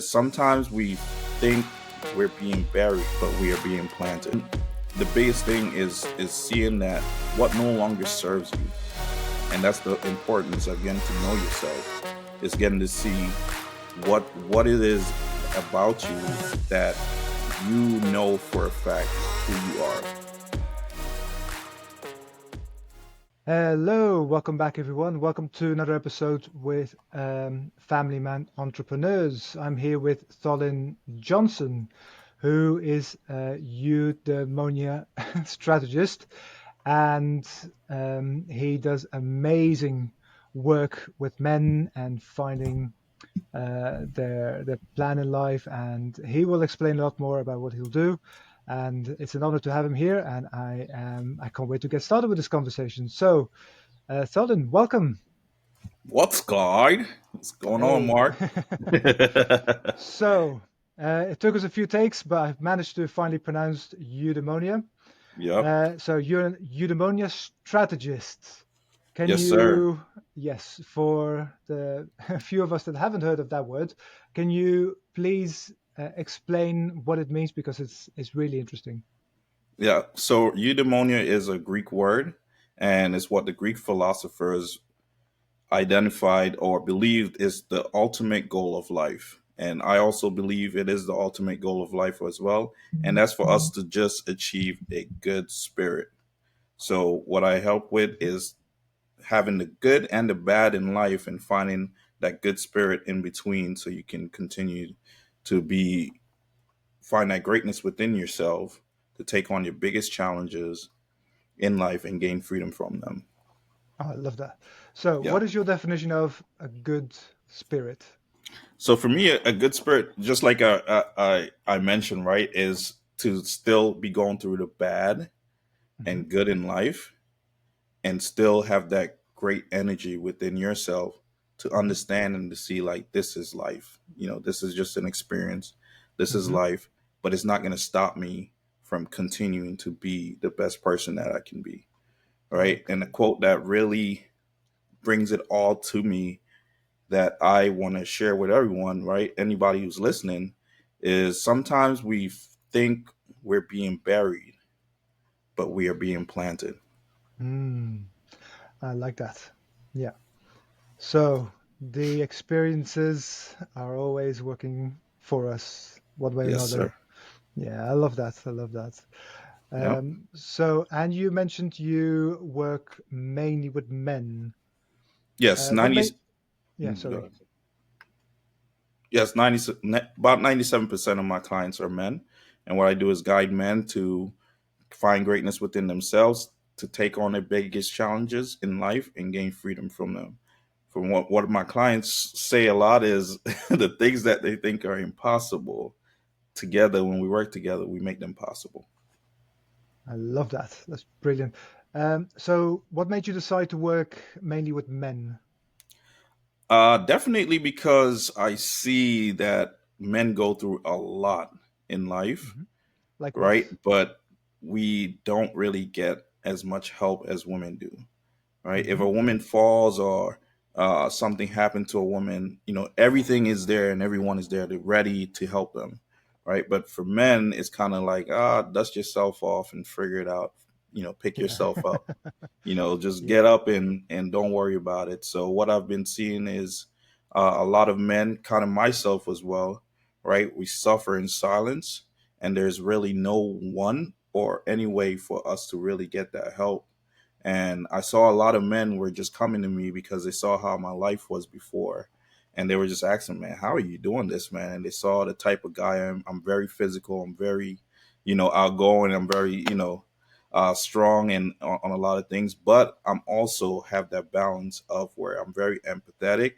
Sometimes we think we're being buried, but we are being planted. The biggest thing is seeing that what no longer serves you, and that's the importance of getting to know yourself. Is getting to see what it is about you that you know for a fact who you are. Hello, welcome back, everyone. Welcome to another episode with Family Man Entrepreneurs. I'm here with Tholin Johnson, who is a Eudaimonia Strategist, and he does amazing work with men and finding their plan in life. And he will explain a lot more about what he'll do. And it's an honor to have him here, and I can't wait to get started with this conversation. So, Tholin, welcome. What's God? What's going on, Hey. Mark? So, it took us a few takes, but I've managed to finally pronounce eudaimonia. Yep. So you're an eudaimonia strategist. Can Yes, sir. you, yes, for the few of us that haven't heard of that word, can you please explain what it means, because it's really interesting. Yeah. So eudaimonia is a Greek word, and it's what the Greek philosophers identified or believed is the ultimate goal of life. And I also believe it is the ultimate goal of life as well. And that's for us to just achieve a good spirit. So, what I help with is having the good and the bad in life and finding that good spirit in between so you can continue to find that greatness within yourself to take on your biggest challenges in life and gain freedom from them. Oh, I love that. So, Yeah. what is your definition of a good spirit? So for me, a good spirit, just like I mentioned, right, is to still be going through the bad Hmm. and good in life and still have that great energy within yourself to Hmm. understand and to see like this is life. This is just an experience. This is Hmm. life, but it's not going to stop me from continuing to be the best person that I can be. Right. And a Okay. quote that really brings it all to me that I want to share with everyone, right? Anybody who's listening, is sometimes we think we're being buried, but we are being planted. Hmm. I like that. Yeah. So the experiences are always working for us one way or Yes, sir. another. Yeah, I love that. I love that. Yep. So, and you mentioned you work mainly with men. Yes, What 90. made? Yeah, Go sorry. ahead. Yes, about 97% of my clients are men, and what I do is guide men to find greatness within themselves, to take on their biggest challenges in life and gain freedom from them. From what my clients say a lot is the things that they think are impossible, together when we work together we make them possible. I love that. That's brilliant. So, what made you decide to work mainly with men? Definitely because I see that men go through a lot in life, Hmm. Like what? right? But we don't really get as much help as women do, right? If Hmm. a woman falls or something happened to a woman, everything is there and everyone is there to ready to help them, right? But for men, it's kind of like, dust yourself off and figure it out, pick Yeah. yourself up, just Yeah. get up and don't worry about it. So what I've been seeing is a lot of men, kind of myself as well, right? We suffer in silence, and there's really no one or any way for us to really get that help. And I saw a lot of men were just coming to me because they saw how my life was before, and they were just asking, man, how are you doing this, man? And they saw the type of guy I'm very physical, I'm very outgoing, I'm very strong and on a lot of things, but I'm also have that balance of where I'm very empathetic.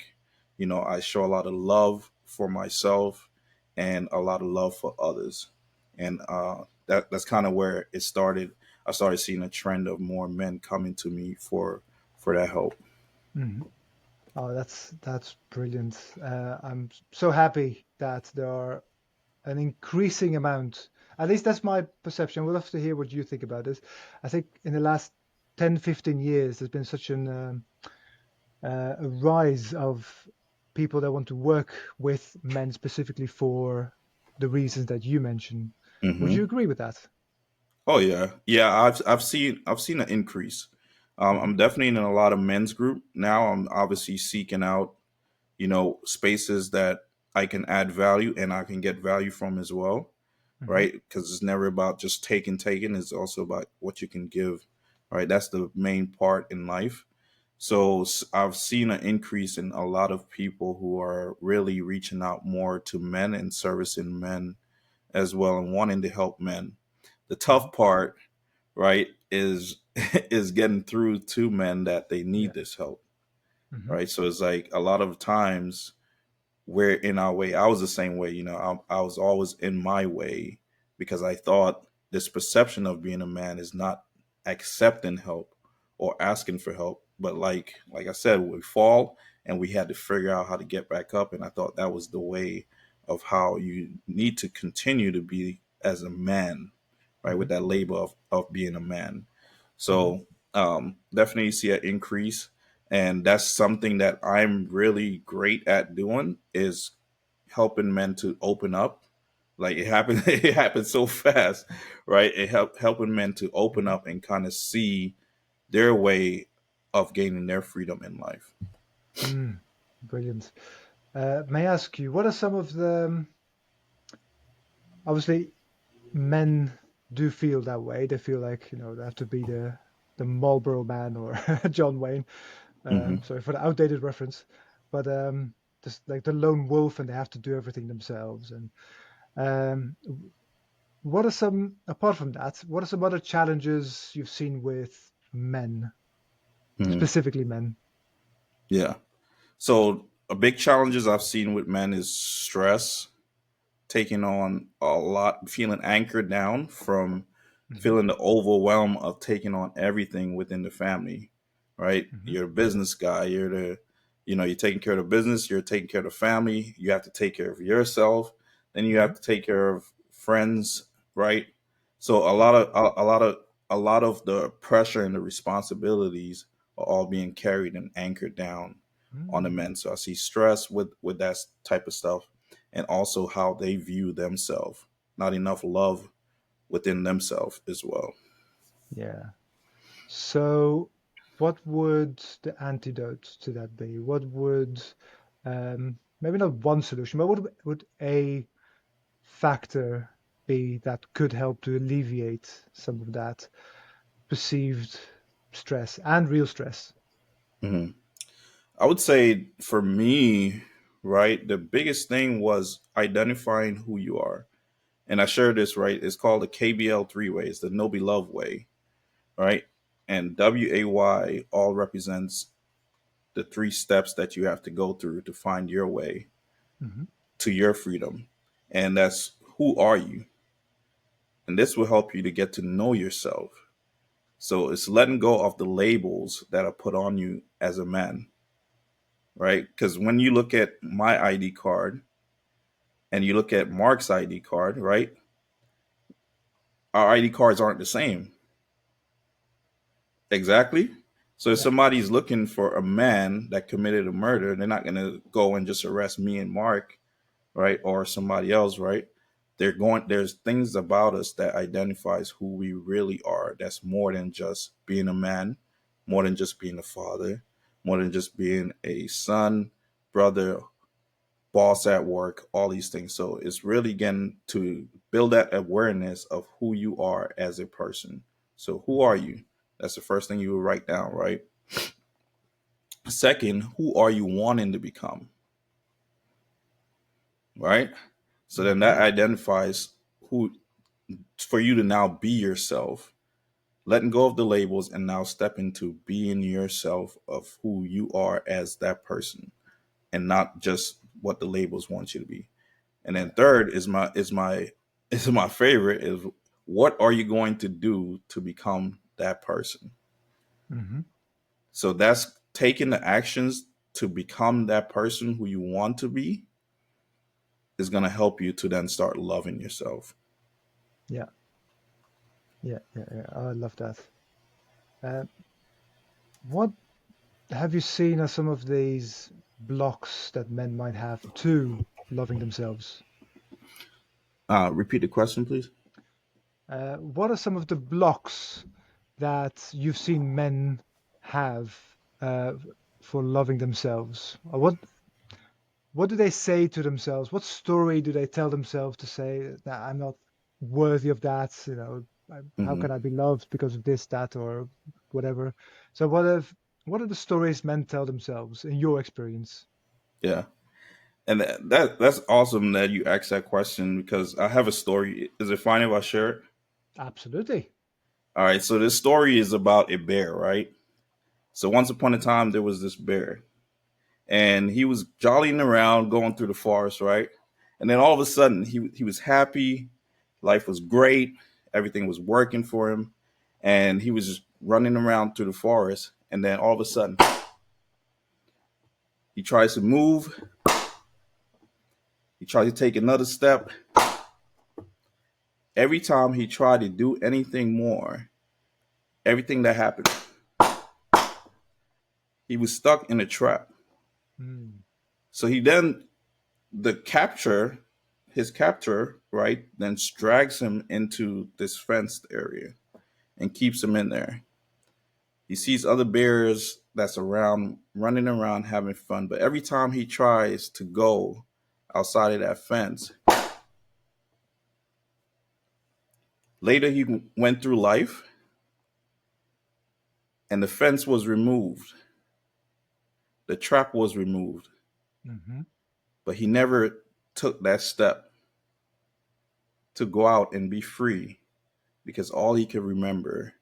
I show a lot of love for myself and a lot of love for others, and that's kind of where it started. I started seeing a trend of more men coming to me for that help. Mhm. Oh, that's brilliant. I'm so happy that there are an increasing amount. At least that's my perception. We'll have to hear what you think about this. I think in the last 10, 15 years, there's been such a rise of people that want to work with men specifically for the reasons that you mentioned. Would you Hmm. agree with that? Oh yeah, yeah. I've seen an increase. Hmm. I'm definitely in a lot of men's group now. I'm obviously seeking out, spaces that I can add value and I can get value from as well, Hmm. right? Because it's never about just taking. It's also about what you can give, right? That's the main part in life. So I've seen an increase in a lot of people who are really reaching out more to men and servicing men as well and wanting to help men. The Hmm. tough part, right, is is getting through to men that they Yeah. need this help, Hmm. right? So it's like a lot of times we're in our way. I was the same way, I was always in my way because I thought this perception of being a man is not accepting help or asking for help. But like I said, we fall and we had to figure out how to get back up. And I thought that was the way of how you need to continue to be as a man, right? Hmm. With that label of being a man. Hmm. So definitely see an increase, and that's something that I'm really great at doing is helping men to open up. Like it happened, it happened so fast, right? It helping men to open Hmm. up and kind of see their way of gaining their freedom in life. Mm, brilliant. May I ask you, what are some of the, obviously, men do feel that way. They feel like, they have to be the Marlboro man or John Wayne. Hmm. Sorry for the outdated reference, but just like the lone wolf, and they have to do everything themselves. And um, what are some, apart from that, what are some other challenges you've seen with men, Hmm. specifically men? Yeah. So a big challenges I've seen with men is stress, taking on a lot, feeling anchored down from Hmm. feeling the overwhelm of taking on everything within the family, right? Hmm. You're a business guy. You're taking care of the business. You're taking care of the family. You have to take care of yourself. Then you Hmm. have to take care of friends, right? So a lot of the pressure and the responsibilities are all being carried and anchored down on the Hmm. men. So I see stress with that type of stuff, and also how they view themselves. Not enough love within themselves as well. Yeah. So, what would the antidote to that be? What would, maybe not one solution, but what would a factor be that could help to alleviate some of that perceived stress and real stress? Hmm. I would say for me, right, the biggest thing was identifying who you are. And I shared this, right? It's called the KBL three ways, the Know Be Love way, right? And WAY all represents the three steps that you have to go through to find your way Hmm. to your freedom. And that's who are you? And this will help you to get to know yourself. So it's letting go of the labels that are put on you as a man, right? Because when you look at my ID card and you look at Mark's ID card, right? Our ID cards aren't the same. Exactly. So if Yeah. somebody's looking for a man that committed a murder, they're not going to go and just arrest me and Mark, right? Or somebody else, right? There's things about us that identifies who we really are. That's more than just being a man, more than just being a father, more than just being a son, brother, boss at work, all these things. So it's really getting to build that awareness of who you are as a person. So who are you? That's the first thing you would write down, right? Second, who are you wanting to become, right? So then Hmm. that identifies who for you to now be yourself, letting go of the labels and now step into being yourself of who you are as that person and not just what the labels want you to be. And then Yeah. third is my favorite is what are you going to do to become that person? Hmm. So that's taking the actions to become that person who you want to be is going to help you to then start loving yourself. Yeah. Yeah. Yeah. Yeah. I love that. Uh, what have you seen as some of these blocks that men might have to loving themselves? Repeat the question, please. What are some of the blocks that you've seen men have for loving themselves? Or what do they say to themselves? What story do they tell themselves to say that I'm not worthy of that? How Hmm. can I be loved because of this, that, or whatever? So what are the stories men tell themselves in your experience? Yeah, and that's awesome that you asked that question because I have a story. Is it fine if I share it? Absolutely. All right, so this story is about a bear, right? So once upon a time, there was this bear, and he was jollying around, going through the forest, right? And then all of a sudden, he was happy, life was great, everything was working for him, and he was just running around through the forest. And then all of a sudden, he tries to move, he tries to take another step. Every time he tried to do anything more, everything that happened, he was stuck in a trap. Mm, So he then the capture his captor, right, then drags him into this fenced area and keeps him in there. He sees other bears that's around running around having fun, but every time he tries to go outside of that fence, later he went through life and the fence was removed, the trap was removed, hmm but he never took that step to go out and be free because all he could remember.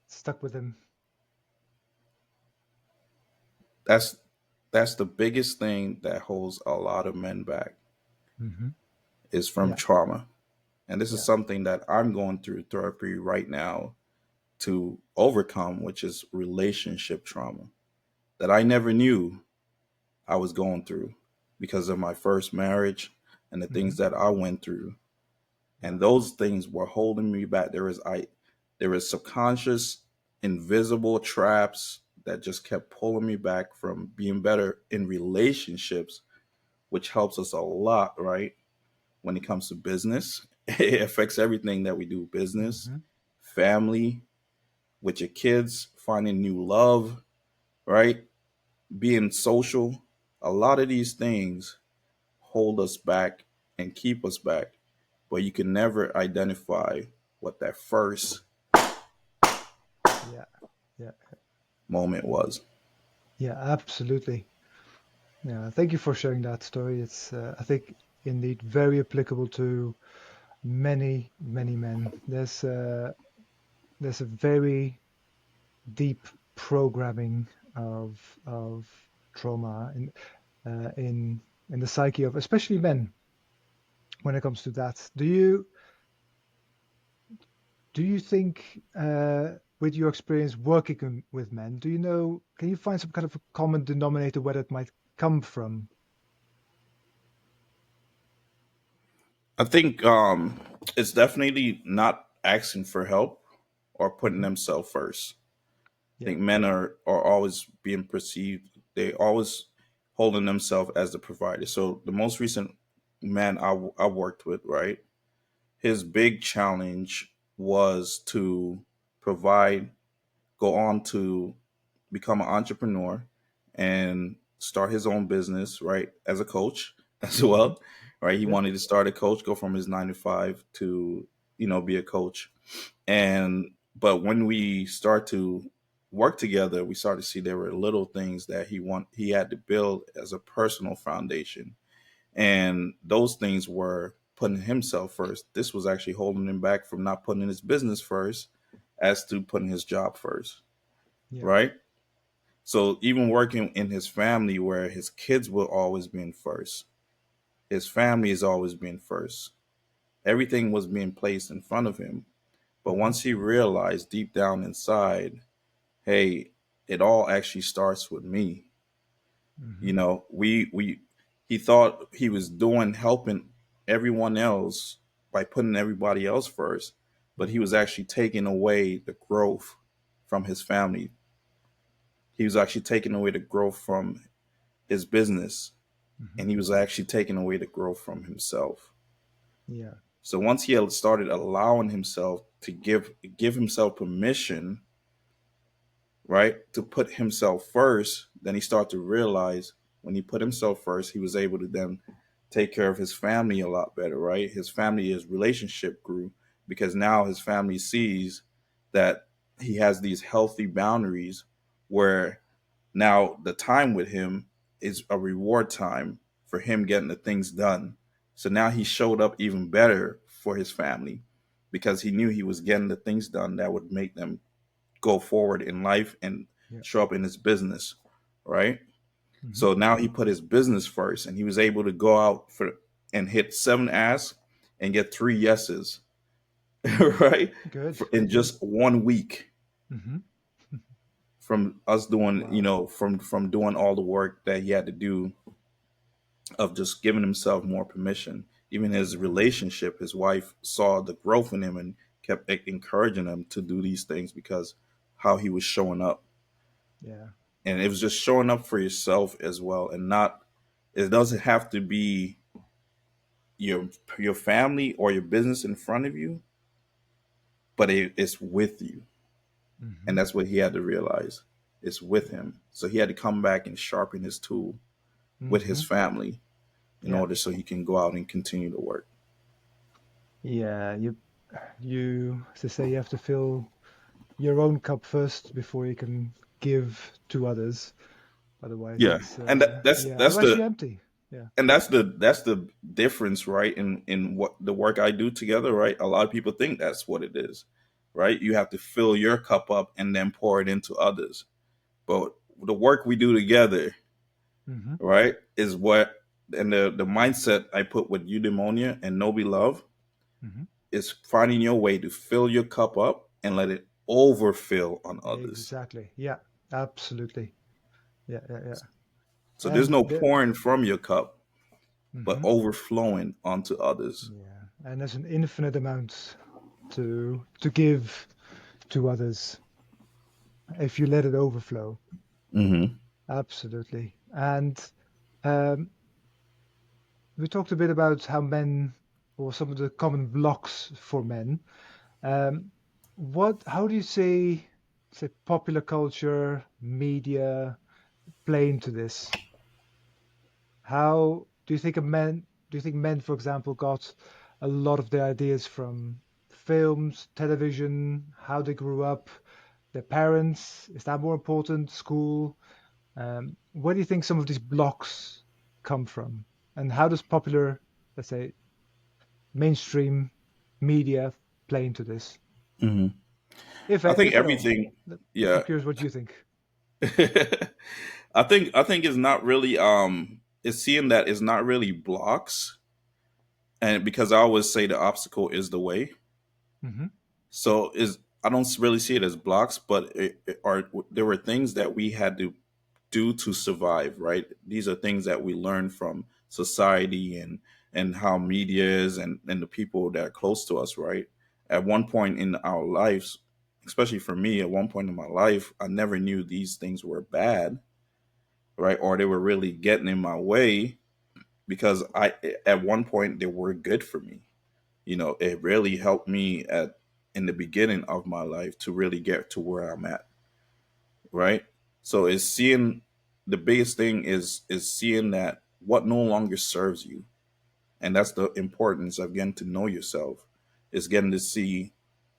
Stuck with him. That's that's the biggest thing that holds a lot of men back Hmm is from Yeah, trauma. And this is yeah. something that I'm going through therapy right now to overcome, which is relationship trauma that I never knew I was going through because of my first marriage and the hmm things that I went through. Yeah. And those things were holding me back. There is subconscious, invisible traps that just kept pulling me back from being better in relationships, which helps us a lot, right? When it comes to business, it affects everything that we do: business, hmm family, with your kids, finding new love, right? Being social. A lot of these things hold us back and keep us back, but you can never identify what that first Yeah. Yeah. moment was. Yeah. Absolutely. Yeah. Thank you for sharing that story. It's, I think, indeed very applicable to many, many men. There's a very deep programming of trauma in the psyche of especially men when it comes to that. Do you think, with your experience working with men, do you know, can you find some kind of a common denominator where it might come from? I think it's definitely not asking for help or putting Hmm themselves first. I Yeah. think men are always being perceived. They always holding themselves as the provider. So the most recent man I worked with, right? His big challenge was to provide, go on to become an entrepreneur and start his own business, right? As a coach as hmm well, right? He Good. wanted to start a coach, go from his 9 to 5 to, be a coach. And, but when we start to work together, we start to see there were little things that he had to build as a personal foundation. And those things were putting himself first. This was actually holding him back from not putting his business first as to putting his job first, Yeah. right? So even working in his family where his kids will always be in first, his family is always being first. Everything was being placed in front of him. But hmm once he realized deep down inside, hey, it all actually starts with me. hmm You know, we he thought he was doing helping everyone else by putting everybody else first. but he was actually taking away the growth from his family. He was actually taking away the growth from his business, Hmm. and he was actually taking away the growth from himself. Yeah. So once he had started allowing himself to give himself permission, right, to put himself first, then he started to realize when he put himself first, he was able to then take care of his family a lot better, right? His family, his relationship grew because now his family sees that he has these healthy boundaries where now the time with him is a reward time for him getting the things done. So now he showed up even better for his family because he knew he was getting the things done that would make them go forward in life and Yeah. show up in his business, right? Hmm. So now he put his business first, and he was able to go out for and hit 7 asks and get 3 yeses, right? Good. In just 1 week Hmm. from us doing, Wow. from doing all the work that he had to do of just giving himself more permission. Even his Yeah. relationship, his wife saw the growth in him and kept encouraging him to do these things because how he was showing up. Yeah. And it was just showing up for yourself as well, and not, it doesn't have to be your your family or your business in front of you, but it's with you. And Hmm. that's what he had to realize. It's with him, so he had to come back and sharpen his tool with his Hmm. family in Yeah. order so he can go out and continue to work. Yeah. You, as they say, you have to fill your own cup first before you can give to others. Otherwise, Yeah, it's and yeah. that's Otherwise, the you're empty. Yeah. that's the difference, right? In what the work I do together, right? A lot of people think that's what it is, right? You have to fill your cup up and then pour it into others. But the work we do together, Hmm. right, is what, and the mindset I put with eudaimonia and no love Hmm. is finding your way to fill your cup up and let it overfill on others. Exactly. Yeah. Absolutely. Yeah. Yeah. Yeah. So there's And no the. pouring from your cup, but Hmm. overflowing onto others. Yeah. And there's an infinite amount to give to others if you let it overflow. Hmm. Absolutely. And um, we talked a bit about how men, or some of the common blocks for men. Um, how do you say, popular culture, media play into this? How do you think do you think men, for example, got a lot of their ideas from films, television, how they grew up, their parents? Is that more important? School? Where do you think some of these blocks come from? And how does popular, let's say, mainstream media play into this? Hmm. I think If at all. everything, I'm yeah. curious what you think. I think it's not really it's seeing that it's not really blocks, and because I always say the obstacle is the way. Hmm. So is I don't really see it as blocks, but there were things that we had to do to survive, right? These are things that we learn from society and how media is and the people that are close to us, right? At one point in our lives, especially for me, at one point in my life, I never knew these things were bad, right? Or they were really getting in my way because I at one point they were good for me. It really helped me at in the beginning of my life to really get to where I'm at, right? So it's seeing the biggest thing is seeing that what no longer serves you. And that's the importance of getting to know yourself, is getting to see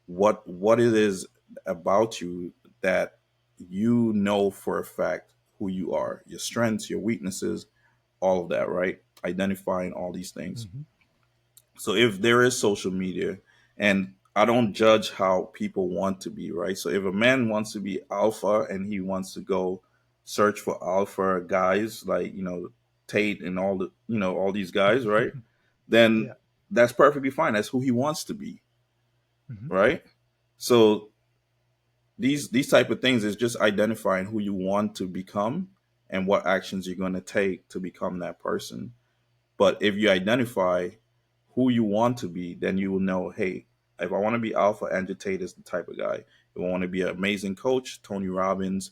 what it is about you that you know for a fact who you are, your strengths, your weaknesses, all of that, right? Identifying all these things. Hmm. So if there is social media, and I don't judge how people want to be, right? So if a man wants to be alpha and he wants to go search for alpha guys like, Tate and all these guys, right? Then Yeah. that's perfectly fine. That's who he wants to be, Hmm. right? So these type of things is just identifying who you want to become and what actions you're going to take to become that person. But if you identify who you want to be, then you will know, hey, if I want to be alpha, Andrew is the type of guy. If I want to be an amazing coach, Tony Robbins.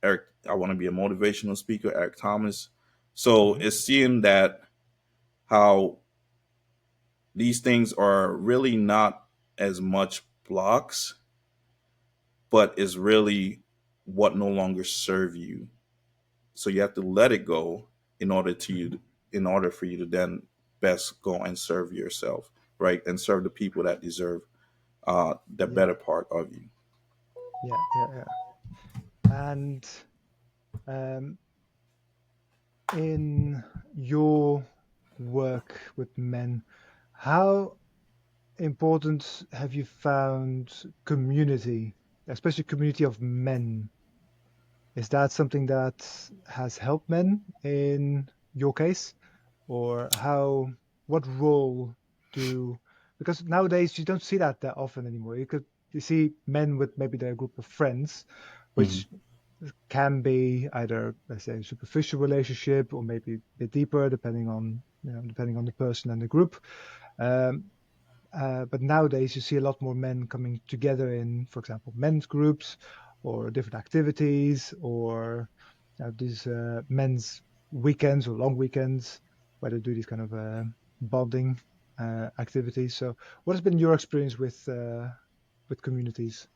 Eric. I want to be a motivational speaker, Eric Thomas. So Hmm. it's seeing that how these things are really not as much blocks, but is really what no longer serve you. So you have to let it go in order to Hmm. you, in order for you to then best go and serve yourself, right, and serve the people that deserve the Yeah, better part of you. yeah, yeah, yeah. And um, in your work with men, how important have you found community, especially community of men? Is that something that has helped men in your case, or what role do, because nowadays you don't see that often anymore. You see men with maybe their group of friends, Mhm. which can be either, let's say, a superficial relationship or maybe a bit deeper, depending on the person and the group. Um, but nowadays, you see a lot more men coming together in, for example, men's groups or different activities, or these men's weekends or long weekends where they do these kind of bonding activities. So, what has been your experience with communities?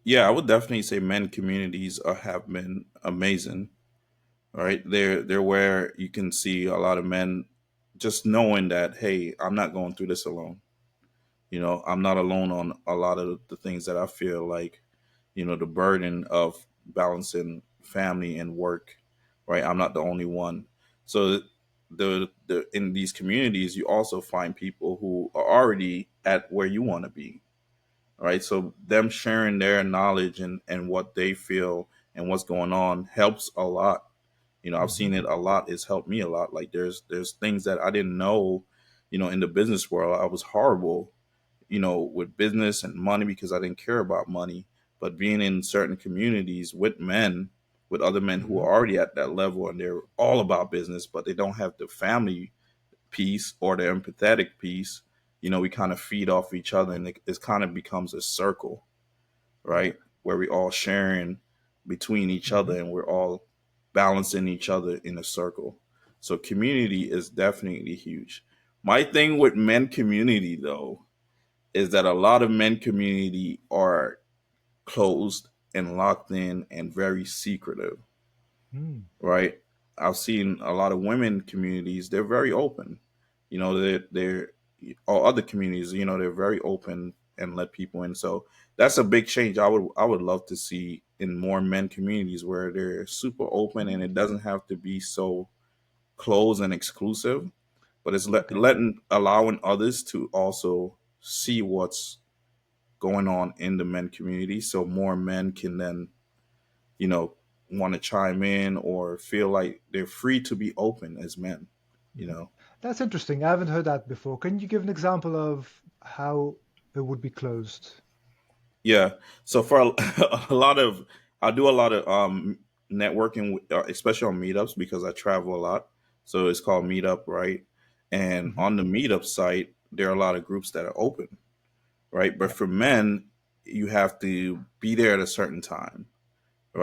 Yeah, I would definitely say men communities have been amazing. Right, they're where you can see a lot of men just knowing that, hey, I'm not going through this alone. I'm not alone on a lot of the things that I feel like, the burden of balancing family and work, right? I'm not the only one. So the in these communities, you also find people who are already at where you want to be, right? So them sharing their knowledge and what they feel and what's going on helps a lot. I've Hmm. seen it a lot. It's helped me a lot. Like there's things that I didn't know, in the business world. I was horrible, with business and money because I didn't care about money. But being in certain communities with men, with other men who Hmm. are already at that level and they're all about business, but they don't have the family piece or the empathetic piece, we kind of feed off each other and it kind of becomes a circle, Yeah. right? Where we all sharing between each Hmm. other and we're all balancing each other in a circle. So community is definitely huge. My thing with men community though is that a lot of men community are closed and locked in and very secretive, Mm. right? I've seen a lot of women communities, they're very open. They're or other communities, they're very open and let people in. So that's a big change. I would love to see in more men communities where they're super open and it doesn't have to be so closed and exclusive, but it's Okay. allowing others to also see what's going on in the men community so more men can then you know want to chime in or feel like they're free to be open as men you Mhm. know That's interesting. I haven't heard that before. Can you give an example of how it would be closed? yeah. So for a lot of I do a lot of networking especially on meetups because I travel a lot, so it's called meetup, right? And Hmm. on the meetup site there are a lot of groups that are open, right? But Yeah. for men you have to be there at a certain time,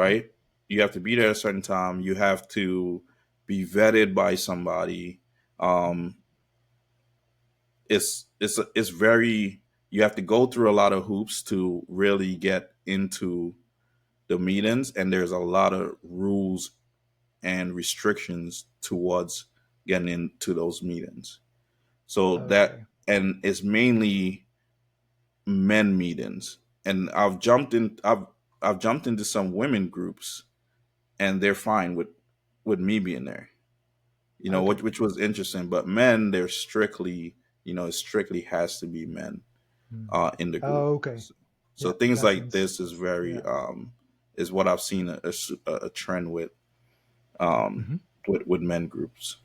Hmm. right? You have to be there at a certain time. You have to be vetted by somebody. Um, it's very you have to go through a lot of hoops to really get into the meetings, and there's a lot of rules and restrictions towards getting into those meetings. So that Okay. and it's mainly men meetings, and I've jumped into some women groups, and they're fine with me being there. Okay. Which was interesting. But men, they're strictly, it strictly has to be men Mm. in the group. Okay. So Yeah, things that like sense. this is very Yeah. is what I've seen a trend um, Hmm. with men groups.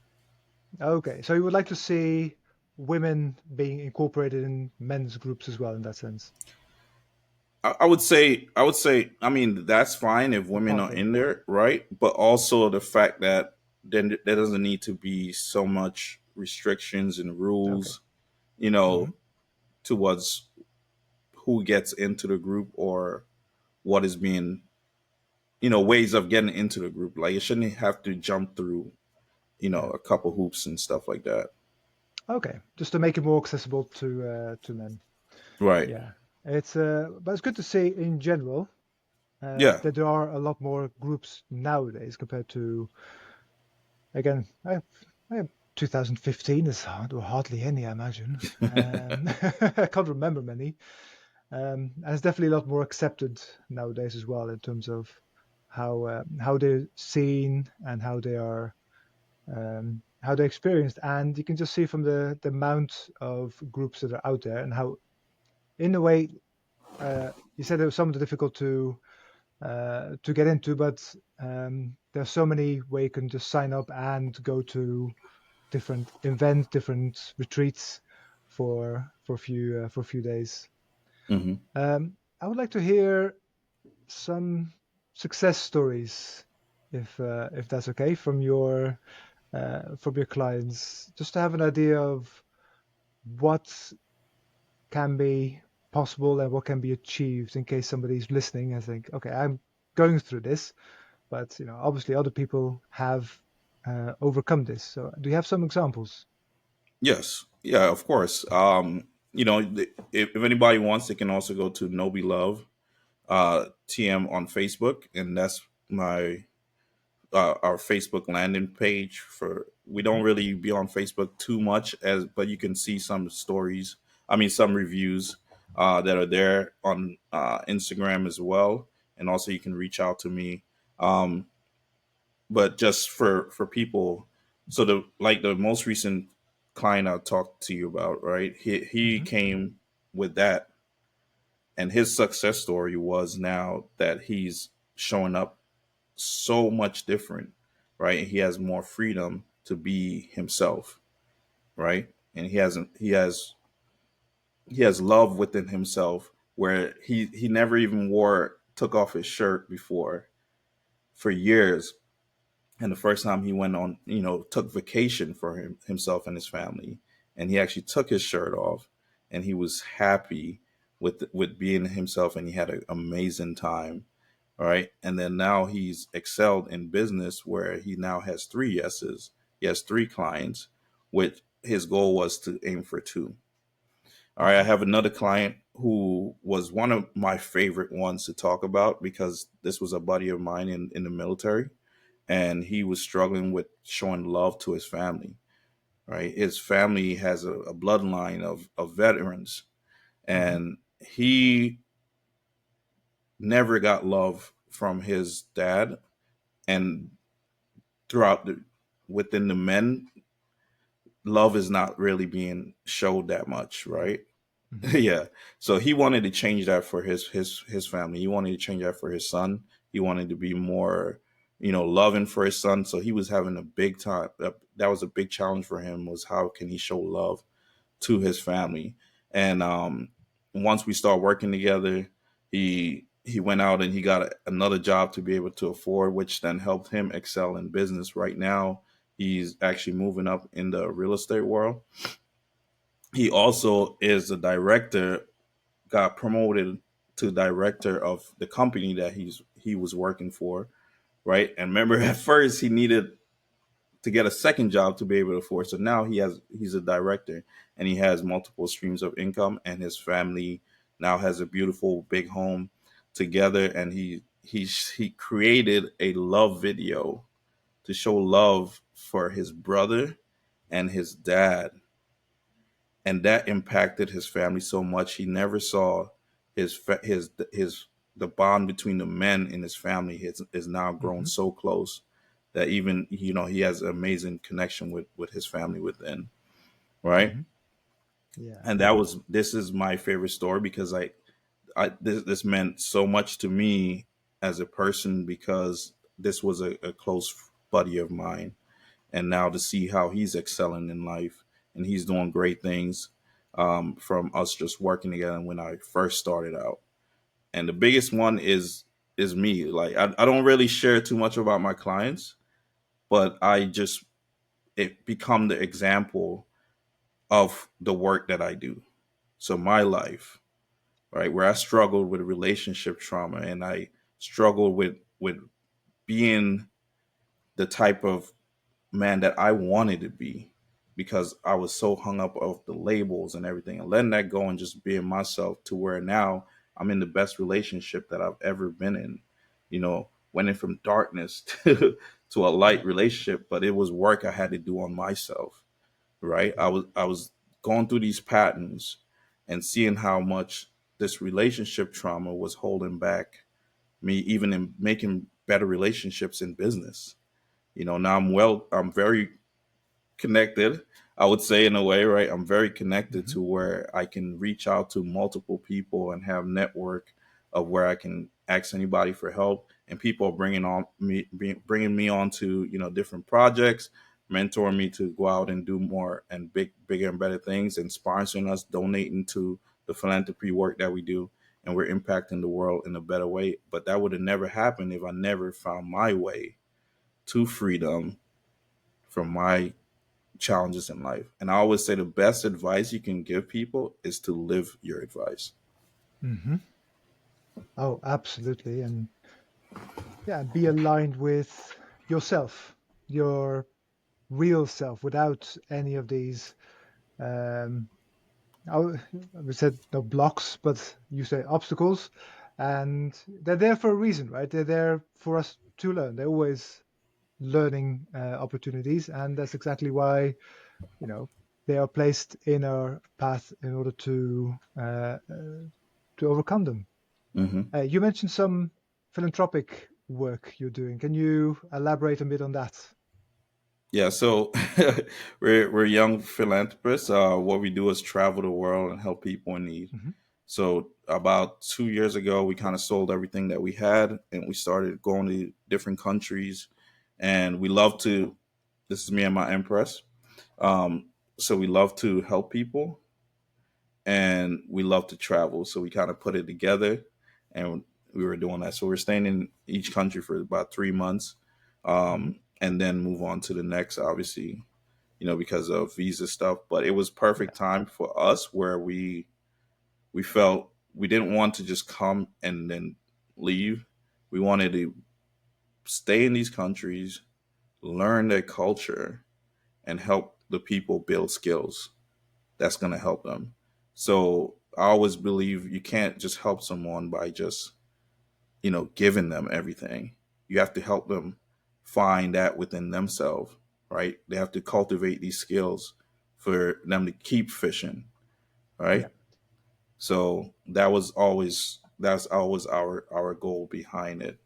Okay. So you would like to see women being incorporated in men's groups as well in that sense, I mean, that's fine if or women are partly. in there, right? But also the fact that then there doesn't need to be so much restrictions and Okay. rules, you Hmm. know, towards who gets into the group or what is being, ways of getting into the group. Like it shouldn't have to jump through, Yeah. a couple hoops and stuff like that. Okay. Just to make it more accessible to men. Right. Yeah. But it's good to see in general Yeah. that there are a lot more groups nowadays compared to, again, 2015 is or hardly any, I imagine. I can't remember many. And it's definitely a lot more accepted nowadays as well in terms of how they're seen and how they're experienced. And you can just see from the amount of groups that are out there and how, in a way, you said it was somewhat difficult to get into, but there's so many where you can just sign up and go to different events, different retreats for a few days. Hmm. I would like to hear some success stories, if that's okay, from your clients, just to have an idea of what can be possible and what can be achieved in case somebody's listening and think, okay, I'm going through this, but obviously other people have overcome this. So, do you have some examples? Yes. Yeah, of course. If anybody wants, they can also go to Nobi Love TM on Facebook, and that's my our Facebook landing page. For we Hmm. don't really be on Facebook too much, but you can see some stories. I mean, some reviews that are there on Instagram as well, and also you can reach out to me. Um, but just for people, so the most recent client I talked to you about, right? He Hmm. came with that, and his success story was now that he's showing up so much different, right? He has more freedom to be himself, right? And he has love within himself where he never even took off his shirt before for years. And the first time he went on, took vacation for himself and his family, and he actually took his shirt off, and he was happy with being himself, and he had an amazing time. All right. And then now he's excelled in business where he now has three yeses. He has three clients, which his goal was to aim for two. All right. I Hmm. have another client who was one of my favorite ones to talk about because this was a buddy of mine in the military, and he was struggling with showing love to his family. Right. His family has a bloodline of veterans, Hmm. and he never got love from his dad. And throughout within the men, love is not really being showed that much, right? Hmm. Yeah. So he wanted to change that for his family. He wanted to change that for his son. He wanted to be more, loving for his son. So he was having a big time. That was a big challenge for him, was how can he show love to his family. And once we start working together, he went out and he got another job to be able to afford, which then helped him excel in business. Right now, he's actually moving up in the real estate world. He also is a director, got promoted to director of the company that he was working for, right? And remember, at first he needed to get a second job to be able to afford. So now he's a director, and he has multiple streams of income, and his family now has a beautiful big home together. And he created a love video to show love for his brother and his dad, and that impacted his family so much. He never saw his the bond between the men in his family is now grown Hmm. so close that even he has an amazing connection with his family within, right? Hmm. Yeah. And this is my favorite story because this meant so much to me as a person, because this was a close buddy of mine, and now to see how he's excelling in life and he's doing great things, from us just working together when I first started out. And the biggest one is me. Like I don't really share too much about my clients, but I just it become the example of the work that I do. to my life, right, where I struggled with relationship trauma and I struggled with being the type of man that I wanted to be because I was so hung up of the labels and everything, and letting that go and just being myself to where now I'm in the best relationship that I've ever been in. Went in from darkness to a Yeah. light relationship, but it was work I had to do on myself, right? I Yeah. was going through these patterns and seeing how much this relationship trauma was holding back me even in making better relationships in business. Now I'm very connected, I would say, in a way, right? I'm very connected Hmm. to where I can reach out to multiple people and have network of where I can ask anybody for help, and people are bringing me on to different projects, mentoring me to go out and do more and bigger and better things, and sponsoring us, donating to the philanthropy work that we do, and we're impacting the world in a better way. But that would have never happened if I never found my way to freedom from my challenges in life. And I always say the best advice you can give people is to live your advice. Hmm. Oh, absolutely. And yeah, be aligned with yourself, your real self, without any of these. Um, we said no blocks, but you say obstacles, and they're there for a reason, right? They're there for us to learn. They're always learning opportunities, and that's exactly why you know they are placed in our path in order to overcome them. Hmm. You mentioned some philanthropic work you're doing. Can you elaborate a bit on that? Yeah, so we're young philanthropists. What we do is travel the world and help people in need. Hmm. So about 2 years ago, we kind of sold everything that we had, and we started going to different countries. And we love to. This is me and my empress. Um, so we love to help people, and we love to travel. So we kind of put it together, and we were doing that. So we're staying in each country for about 3 months, Hmm. and then move on to the next, obviously, because of visa stuff. But it was Yeah. perfect time for us where we felt we didn't want to just come and then leave. We wanted to stay in these countries, learn their culture, and help the people build skills that's going to help them. So I always believe you can't just help someone by just, giving them everything. You have to help them find that within themselves, right? They have to cultivate these skills for them to keep fishing, Yeah. right? So that's always our goal behind it.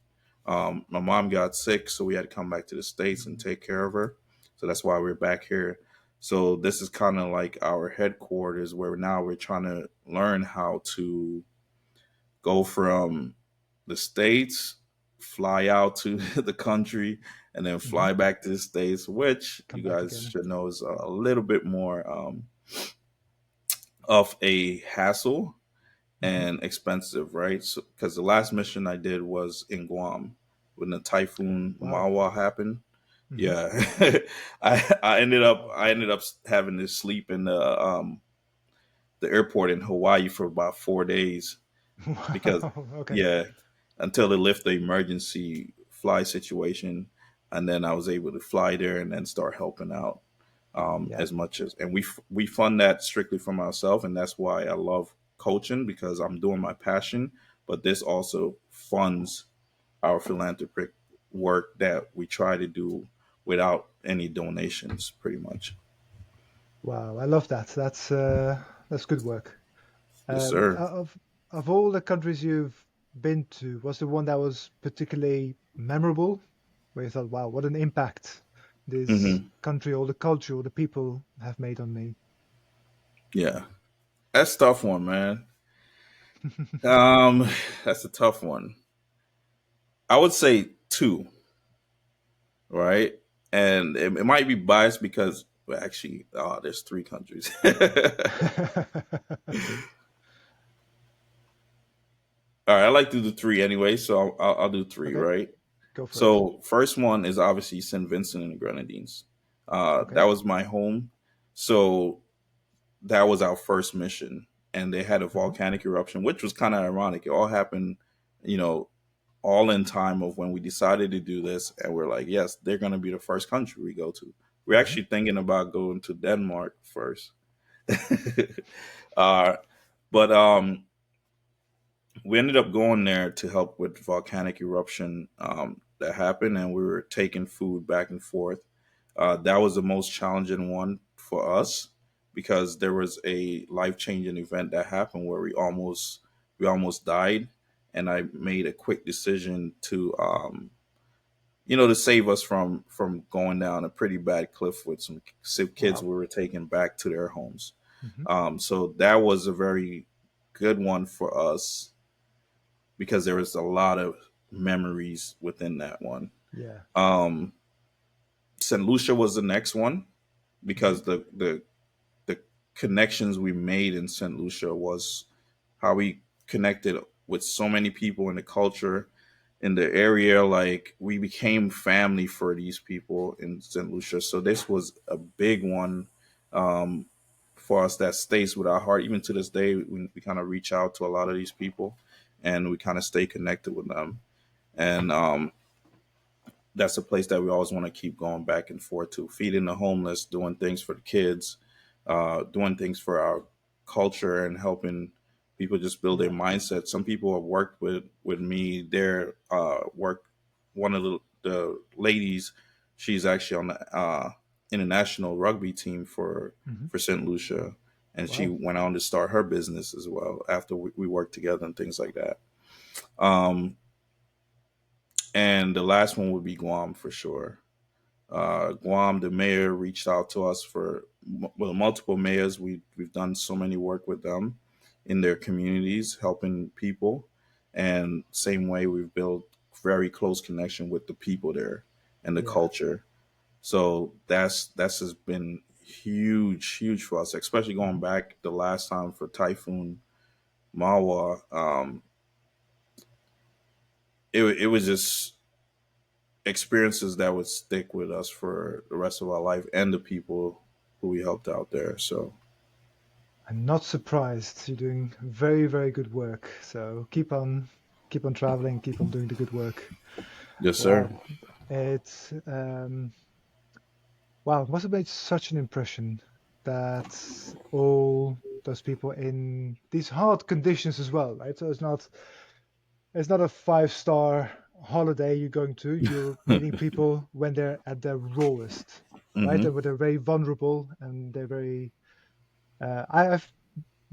My mom got sick, so we had to come back to the States and Mhm. take care of her. So that's why we're back here. So this is kind of like our headquarters where now we're trying to learn how to go from the States, fly out to the country, and then Mhm. fly back to the States, which Come you back guys again. should know is a little bit more of a hassle Hmm. and expensive, right? So, because the last mission I did was in Guam when the typhoon Wow. Mawa happened. Hmm. Yeah, I ended up Oh. having to sleep in the airport in Hawaii for about 4 days because Wow. Okay. yeah, until they lift the emergency fly situation, and then I was able to fly there and then start helping out Yeah. as much as, and we fund that strictly for myself, and that's why I love coaching because I'm doing my passion, but this also funds our philanthropic work that we try to do without any donations, pretty much. Wow. I love that. That's good work. Yes, sir. Of all the countries you've been to, was the one that was particularly memorable, where you thought, "Wow, what an impact this Hmm. country or the culture or the people have made on me." Yeah, that's a tough one, man. Um, that's a tough one. I would say two, right? And it might be biased because, well, actually, there's three countries. All right, I like to do three anyway, so I'll do three, Okay, right? go for it. So first one is obviously St. Vincent and the Grenadines. That Okay. was my home, so that was our first mission. and they had a Hmm. volcanic eruption, which was kind of ironic. It all happened, you know, all in time of when we decided to do this, and we're like, yes, they're going to be the first country we go to. We're Hmm. actually thinking about going to Denmark first. uh, but we ended up going there to help with volcanic eruption that happened, and we were taking food back and forth. That was the most challenging one for us because there was a life changing event that happened where we almost died, and I made a quick decision to to save us from going down a pretty bad cliff with some sick kids Wow. we were taking back to their homes. Hmm. So that was a very good one for us because there was a lot of memories within that one. Yeah. Um, St. Lucia was the next one Hmm. because the connections we made in St. Lucia was how we connected with so many people in the culture in the area. Like we became family for these people in St. Lucia. So this was a big one um, for us that stays with our heart. Even to this day, we kind of reach out to a lot of these people and we kind of stay connected with them. And that's a place that we always want to keep going back and forth to, feeding the homeless, doing things for the kids, doing things for our culture, and helping people just build their Yeah. mindset. Some people have worked with me. Their work. One of the ladies, she's actually on the international rugby team Hmm. for St. Lucia, and she Wow. went on to start her business as well after we worked together and things like that. Um, and the last one would be Guam for sure. Guam, the mayor reached out to us well, multiple mayors. We've done so many work with them in their communities, helping people, and same way we've built very close connection with the people there and the Yeah. culture. So that's has been huge for us, especially going Hmm. back the last time for Typhoon Mawa. It was just experiences that would stick with us for the rest of our life and the people who we helped out there. So, I'm not surprised. You're doing very, very good work. So keep on traveling, keep on doing the good work. yes, sir. Wow. It's wow, it must have made such an impression that all those people in these hard conditions as well, right? So it's not a five-star holiday you're going to. You're meeting people when they're at their rawest, right? Hmm. And when they're very vulnerable and they're very I've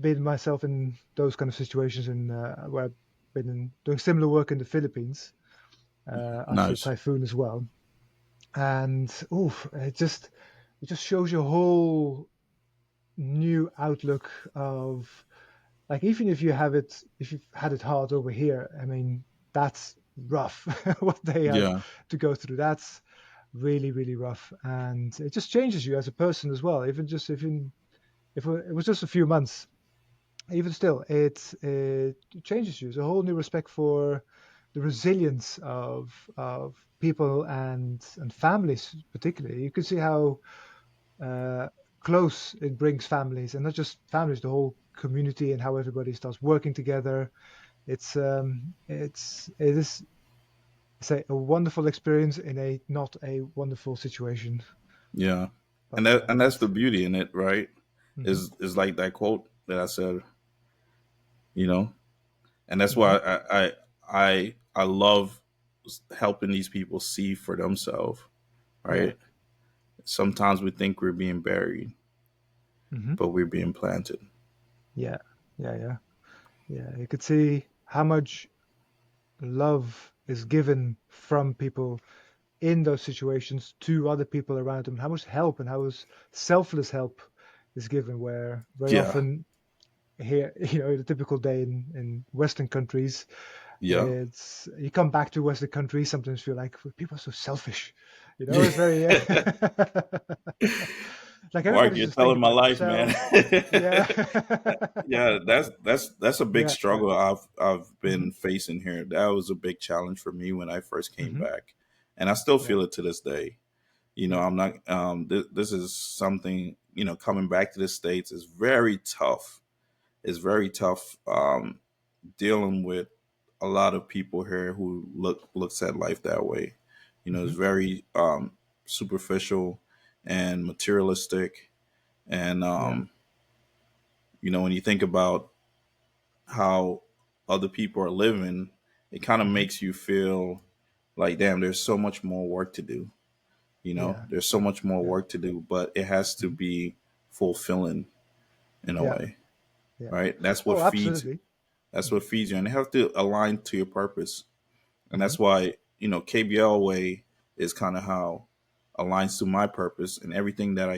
been myself in those kind of situations in where I've been doing similar work in the Philippines after the Nice. typhoon as well, and oof, it just shows you a whole new outlook of like even if you've had it hard over here, I mean that's rough what they have Yeah. to go through. That's really really rough, and it just changes you as a person as well. Even if it was just a few months, even still, it changes you. It's a whole new respect for the resilience of people and families, particularly. You can see how uh, close it brings families, and not just families, the whole community, and how everybody starts working together. It is say a wonderful experience in a not a wonderful situation, Yeah. And but that's the it's beauty in it, right? hmm Is like that quote that I said, you know, and that's hmm why I love helping these people see for themselves, yeah. right? Sometimes we think we're being buried, Hmm. but we're being planted. Yeah, yeah. Yeah, you could see how much love is given from people in those situations to other people around them, how much help and how much selfless help is given, where very Yeah. often here, the typical day in Western countries, Yeah. it's you come back to Western countries, sometimes feel like people are so selfish. It's very like Mark, everybody's you're just thinking telling my about life, man. themselves. Yeah. Yeah, that's a big Yeah, yeah. struggle I've Hmm. been facing here. That was a big challenge for me when I first came Hmm. back, and I still Yeah, feel it to this day. yeah. I'm not. This is something. Coming back to the states is very tough. it's very tough dealing with a lot of people here who looks at life that way. It's Hmm. very superficial and materialistic, and Yeah. when you think about how other people are living, it kind of Hmm. makes you feel like, damn, there's so much more work to do. Yeah. There's so much more Yeah. work to do, but it has to Hmm. be fulfilling in a Yeah. way, Yeah. right? Oh, absolutely. That's what feeds you, and it has to align to your purpose. And Hmm. that's why KBL way is kind of how aligns to my purpose, and Hmm. everything that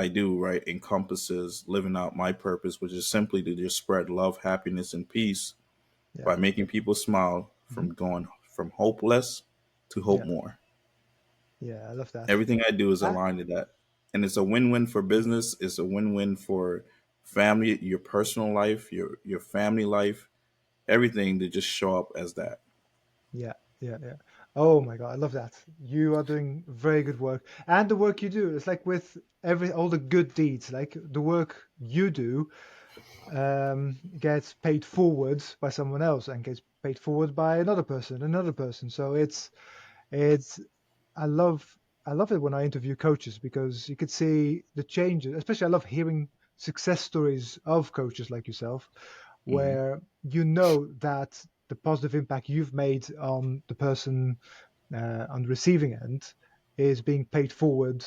I do, right, encompasses living out my purpose, which is simply to just spread love, happiness, and peace Yeah. by making people smile Hmm. from going from hopeless to hope Yeah. more. Yeah. I love that. Everything I do is Ah, aligned to that. And it's a win-win for business, it's a win-win for family, your personal life, your family life, everything to just show up as that. yeah. Yeah. Yeah. Oh my God, I love that. You are doing very good work, and the work you do, it's like with every all the good deeds, like the work you do gets paid forward by someone else and gets paid forward by another person. So it's I love I love it when I interview coaches because you could see the changes. Especially, I love hearing success stories of coaches like yourself, Hmm. where you know that the positive impact you've made on the person on the receiving end is being paid forward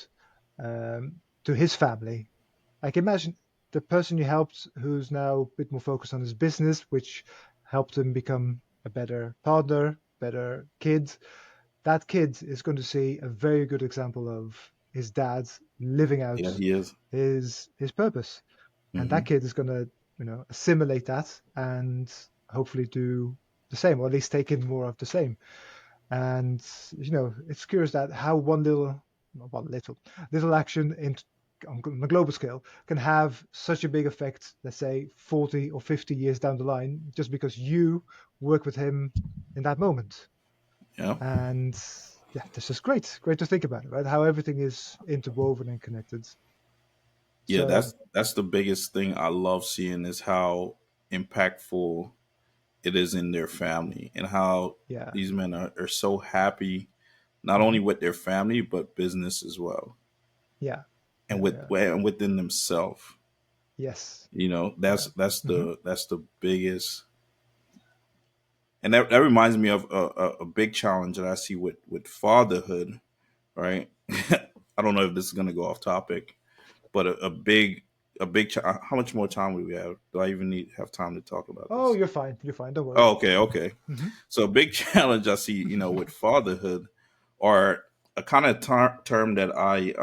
to his family. Like imagine the person you helped who's now a bit more focused on his business, which helped him become a better partner, better kid. That kid is going to see a very good example of his dad living Yeah, out he is. his purpose. And Hmm. that kid is going to, assimilate that and hopefully do the same, or at least take in more of the same. And it's curious that how one little, not one little action on a global scale can have such a big effect. Let's say 40 or 50 years down the line, just because you work with him in that moment. Yeah. And yeah, this is great to think about it, right? How everything is interwoven and connected. Yeah, So that's the biggest thing I love seeing is how impactful it is in their family, and how yeah. these men are so happy not Hmm. only with their family but business as well, Yeah. and Yeah. Yeah. within themselves. Yes. That's Yeah. Hmm. that's the biggest, and that reminds me of a big challenge that I see with fatherhood. Right, I don't know if this is going to go off topic, but how much more time do we have? Do I even need have time to talk about Oh, this? you're fine. You're fine. Don't worry. Oh, okay, okay. Hmm. So a big challenge I see, with fatherhood, or a kind of term that I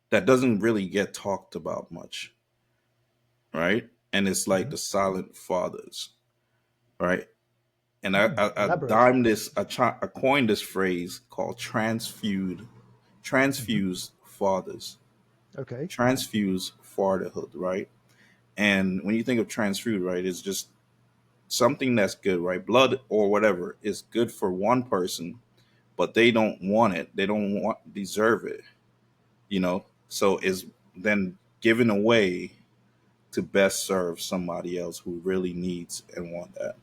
that doesn't really get talked about much, right? And it's like Hmm. the silent fathers, right? And I Elaborate. dimed this, I coined this phrase called Hmm. transfused fathers, Okay. transfused fatherhood, right? And when you think of transfused, right, it's just something that's good, right? Blood or whatever is good for one person, but they don't want it. They don't deserve it, So is then given away to best serve somebody else who really needs and want that.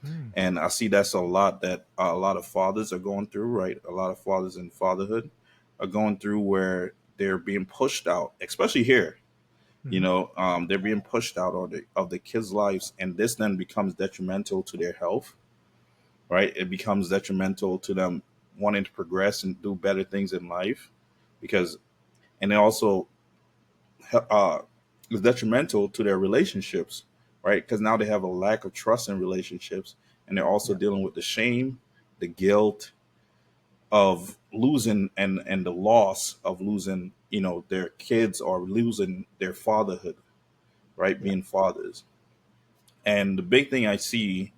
Mm. And I see that's a lot that a lot of fathers are going through, right? A lot of fathers in fatherhood are going through where they're being pushed out, especially here. Hmm. They're being pushed out of the kids' lives, and this then becomes detrimental to their health, right? It becomes detrimental to them wanting to progress and do better things in life, because, and it also uh, is detrimental to their relationships, right? Because now they have a lack of trust in relationships, and they're also Yeah. dealing with the shame, the guilt of losing, and the loss of losing, their kids, or losing their fatherhood, right? Yeah. Being fathers. And the big thing I see,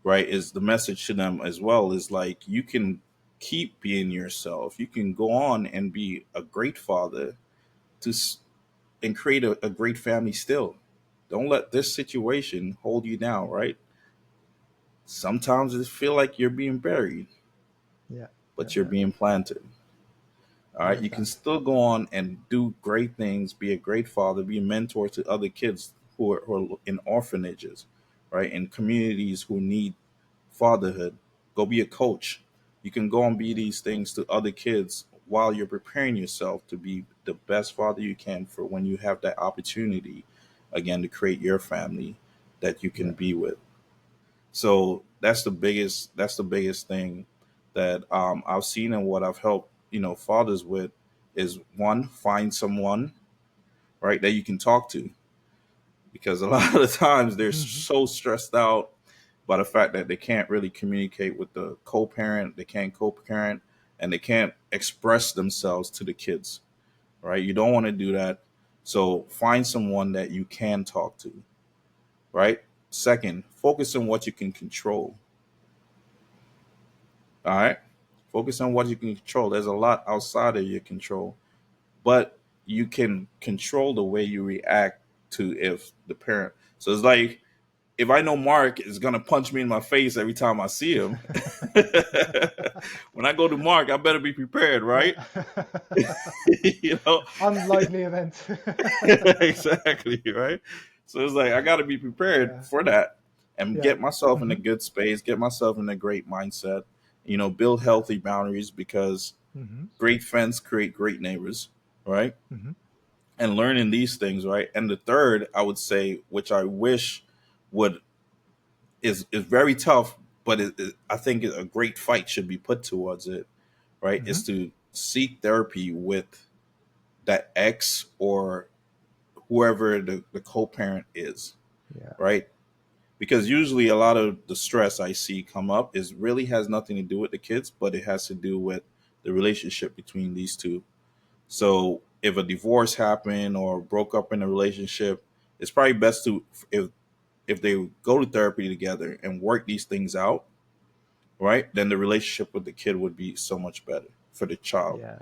right, is the message to them as well is like, you can keep being yourself. You can go on and be a great father to and create a great family still. Don't let this situation hold you down, right? Sometimes it feel like you're being buried, Yeah. Yeah. but you're Yeah. being planted. All I right, like you can that. still go on and do great things, be a great father, be a mentor to other kids who are in orphanages, right, in communities who need fatherhood. Go be a coach. You can go and be Yeah, these things to other kids while you're preparing yourself to be the best father you can for when you have that opportunity again to create your family that you can yeah. be with. So that's the biggest thing that I've seen and what I've helped fathers with is one, find someone, right, that you can talk to, because a lot of the times they're Hmm. so stressed out by the fact that they can't really communicate with the co-parent, they can't co-parent, and they can't express themselves to the kids, right? You don't want to do that. So find someone that you can talk to, right? Second, focus on what you can control. All right. Focus on what you can control. There's a lot outside of your control, but you can control the way you react to if the parent. So it's like if I know Mark is gonna punch me in my face every time I see him, when I go to Mark, I better be prepared, Yeah. right? you know, Unlikely event. exactly, right? So it's like I got to be prepared Yeah, for that and yeah. get myself in a Hmm. good space, get myself in a great mindset, build Yeah. healthy boundaries because Hmm. great friends create great neighbors, right? Hmm. And learning these things, right? And the third, I would say, which I wish would is very tough, but I think a great fight should be put towards it, right? Hmm. Is to seek therapy with that ex or whoever the co-parent is, Yeah, right? Because usually a lot of the stress I see come up is really has nothing to do with the kids, but it has to do with the relationship between these two. So if a divorce happened or broke up in a relationship, it's probably best to if they go to therapy together and work these things out, right? Then the relationship with the kid would be so much better for the child. yeah.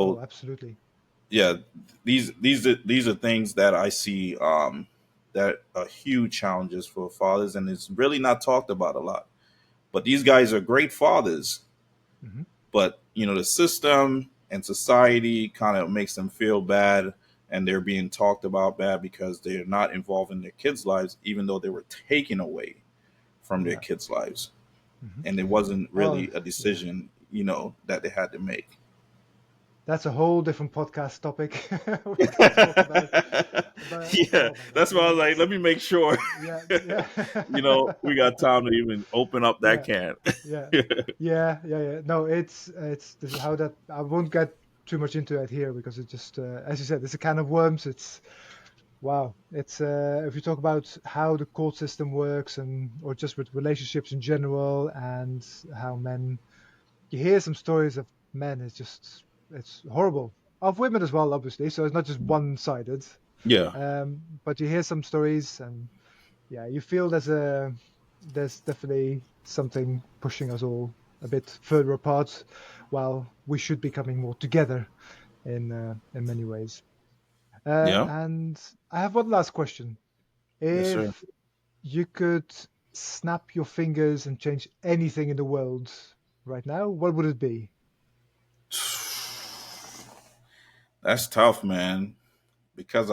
Oh, So absolutely. yeah, these are things that I see that are huge challenges for fathers, and it's really not talked about a lot. But these guys are great fathers, Hmm. but the system and society kind of makes them feel bad, and they're being talked about bad because they're not involved in their kids' lives, even though they were taken away from their Yeah. kids' lives, Hmm. and it wasn't Oh, really a yeah. decision that they had to make. That's a whole different podcast topic we can talk about. But Yeah, oh my God, that's why I yeah, was like, that's let me make sure. yeah, yeah, We got time to even open up that yeah, can. yeah, yeah, yeah, yeah. No, it's this is how that I won't get too much into it here because it just as you said, it's a can of worms. It's wow. It's if you talk about how the court system works and or just with relationships in general and how men you hear some stories of men it's just it's horrible of women as well obviously so it's not just one-sided Yeah, but you hear some stories and yeah you feel there's definitely something pushing us all a bit further apart while we should be coming more together in many ways yeah, and I have one last question. yes, sir. If you could snap your fingers and change anything in the world right now, what would it be? That's tough, man. Because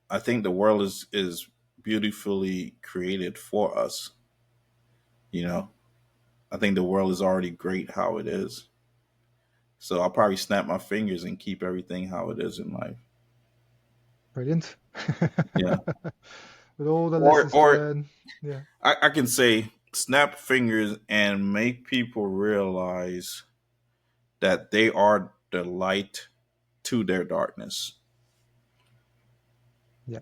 I think the world is beautifully created for us. You know, I think the world is already great how it is. So I'll probably snap my fingers and keep everything how it is in life. Brilliant. Yeah, With all the or lessons or learned. Yeah. I can say snap fingers and make people realize that they are the light to their darkness. Yeah.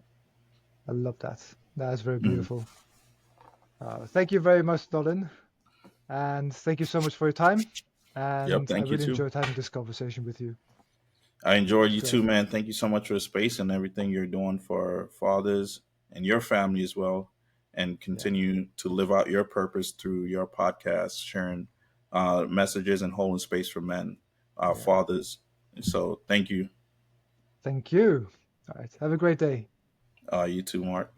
I love that. That's very Mhm. beautiful. Thank you very much, Dolin. And thank you so much for your time. Yep. And I Thank you really too. enjoyed having this conversation with you. I enjoyed you It's too, man. Thank you so much for the space and everything you're doing for fathers and your family as well. And yeah, continue to live out your purpose through your podcast, sharing messages and holding space for men, yeah. fathers. And so thank you. Thank you. All right. Have a great day. You too, Mark.